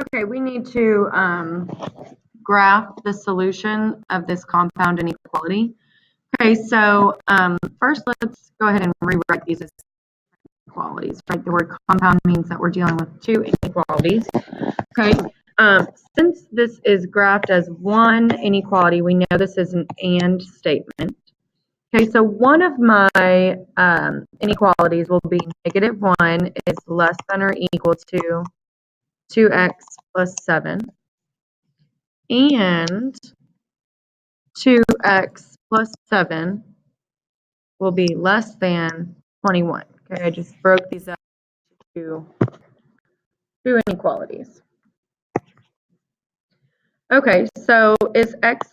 Okay, we need to graph the solution of this compound inequality. Okay, so first let's go ahead and rewrite these as inequalities, right? The word compound means that we're dealing with two inequalities. Okay, since this is graphed as one inequality, we know this is an and statement. Okay, so one of my inequalities will be -1 is less than or equal to 2x plus 7, and 2x plus 7 will be less than 21. Okay, I just broke these up to two inequalities. Okay, so is x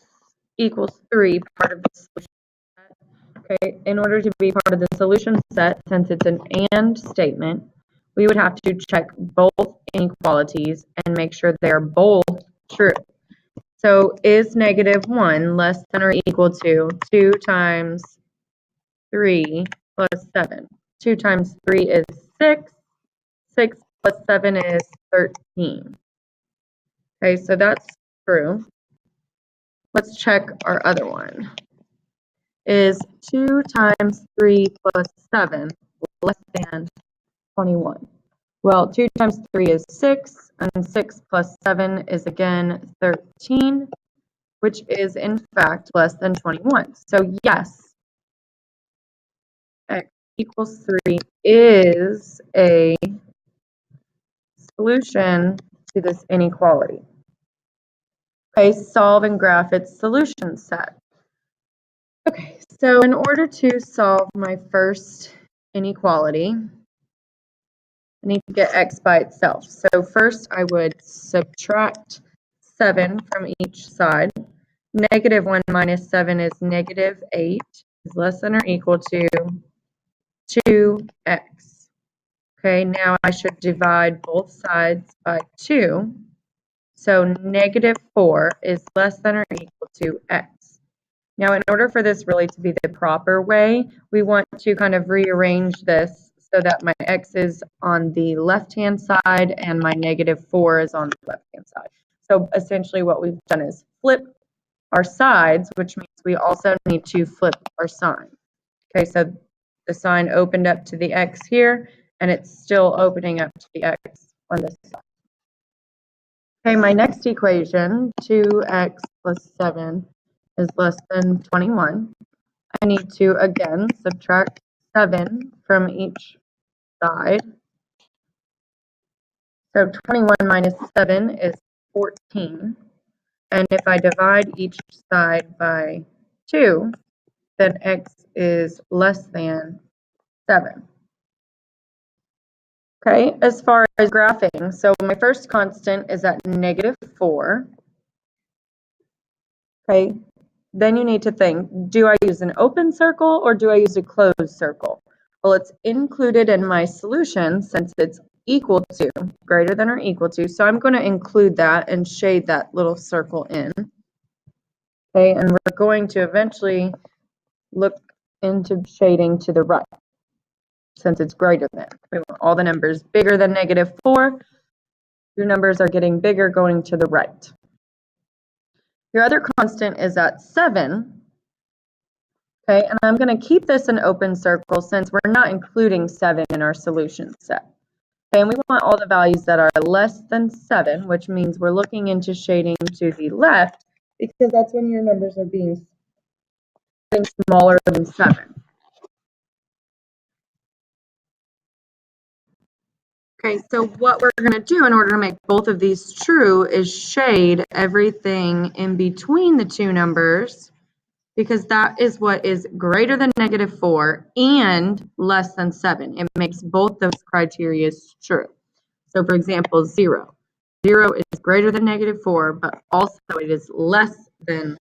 equals 3 part of the solution set? Okay, in order to be part of the solution set, since it's an and statement, we would have to check both inequalities and make sure they're both true. So is -1 less than or equal to 2 times 3 plus 7? 2 times 3 is 6. 6 plus 7 is 13. Okay, so that's true. Let's check our other one. Is 2 times 3 plus 7 less than 21? Well, 2 times 3 is 6, and 6 plus 7 is again 13, which is in fact less than 21. So yes, x equals 3 is a solution to this inequality. Okay, solve and graph its solution set. Okay, so in order to solve my first inequality, I need to get x by itself. So first I would subtract 7 from each side. -1 minus 7 is -8, is less than or equal to 2x. Okay, now I should divide both sides by 2. So -4 is less than or equal to x. Now, in order for this really to be the proper way, we want to kind of rearrange this so that my x is on the left-hand side and my -4 is on the left-hand side. So essentially what we've done is flip our sides, which means we also need to flip our sign. Okay, so the sign opened up to the x here, and it's still opening up to the x on this side. Okay, my next equation, 2x plus 7 is less than 21. I need to, again, subtract 7 from each side. So 21 minus 7 is 14. And if I divide each side by 2, then x is less than 7. Okay, as far as graphing, so my first constant is at -4. Okay, then you need to think, do I use an open circle or do I use a closed circle? Well, it's included in my solution since it's equal to, greater than or equal to, so I'm going to include that and shade that little circle in. Okay, and we're going to eventually look into shading to the right since it's greater than. We want all the numbers bigger than -4. Your numbers are getting bigger going to the right. Your other constant is at 7. Okay, and I'm going to keep this an open circle since we're not including 7 in our solution set. Okay, and we want all the values that are less than 7, which means we're looking into shading to the left because that's when your numbers are getting smaller than 7. Okay, so what we're going to do in order to make both of these true is shade everything in between the two numbers, because that is what is greater than -4 and less than 7. It makes both those criteria true. So for example, 0. 0 is greater than -4, but also it is less than